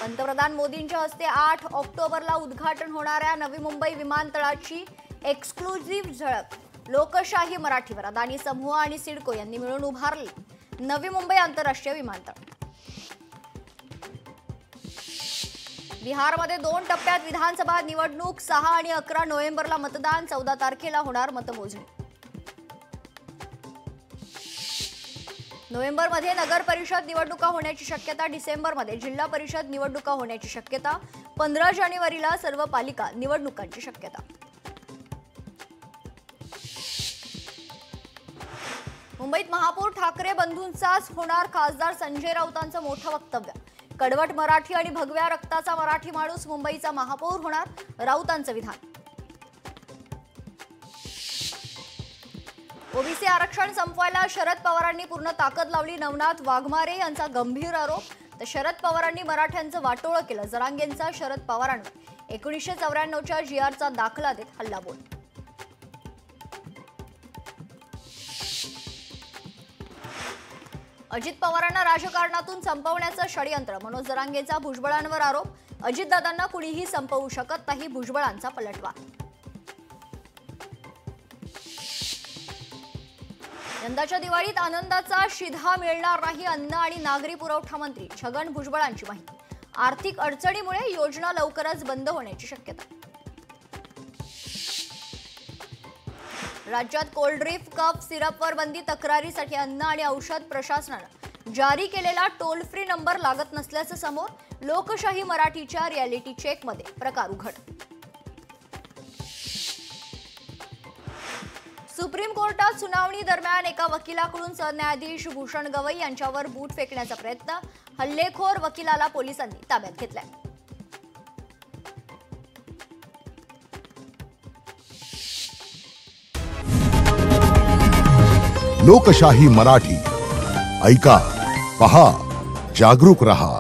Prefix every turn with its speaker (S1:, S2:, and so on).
S1: पंतप्रधान मोदींच्या हस्ते 8 ऑक्टोबरला उद्घाटन होणाऱ्या नवी मुंबई विमानतळाची एक्सक्लुझिव्ह झळक। लोकशाही मराठीवर अदानी समूह आणि सिडको यांनी मिळून उभारले नवी मुंबई आंतरराष्ट्रीय विमानतळ। बिहारमध्ये 2 टप्प्यात विधानसभा निवडणूक, 6 आणि 11 नोव्हेंबरला मतदान, 14 तारखेला होणार मतमोजणी। नोव्हेंबरमध्ये नगर परिषद निवडणुका होण्याची शक्यता, डिसेंबरमध्ये जिल्हा परिषद निवडणुका होण्याची शक्यता, 15 जानेवारीला सर्व पालिका निवडणुकांची शक्यता। मुंबईत महापौर ठाकरे बंधूंचाच होणार खासदार संजय राऊतांचं मोठं वक्तव्य। कडवट मराठी आणि भगव्या रक्ताचा मराठी माणूस मुंबईचा महापौर होणार, राऊतांचं विधान। ओबीसी आरक्षण संपवायला शरद पवारांनी पूर्ण ताकद लावली, नवनाथ वाघमारे यांचा गंभीर आरोप। तर शरद पवारांनी मराठ्यांचं वाटोळं केलं, जरांगेंचा शरद पवारांवर 1994च्या जीआरचा दाखला देत हल्लाबोल। अजित पवारांना राजकारणातून संपवण्याचं षडयंत्र, मनोज जरांगेचा भुजबळांवर आरोप। अजितदादांना कुणीही संपवू शकत नाही, भुजबळांचा पलटवार। यंदाच्या दिवाळीत आनंदाचा शिधा मिळणार नाही, अन्न आणि नागरी पुरवठा मंत्री छगन भुजबळांची माहिती। आर्थिक अडचणीमुळे योजना लवकरच बंद होण्याची शक्यता। राज्यात कोल्ड ड्रिंक, कप, सिरपवर बंदी, तक्रारीसाठी अन्न आणि औषध प्रशासनानं जारी केलेला टोल फ्री नंबर लागत नसल्याचं समोर। लोकशाही मराठीच्या रियालिटी चेकमध्ये प्रकार उघड। सुप्रीम कोर्टात सुनावणी दरम्यान एका वकिलाकडून सरन्यायाधीश भूषण गवई यांच्यावर बूट फेकण्याचा प्रयत्न, हल्लेखोर वकिलाला पोलिसांनी ताब्यात घेतलाय।
S2: लोकशाही मराठी ऐका, पहा, जागरूक रहा।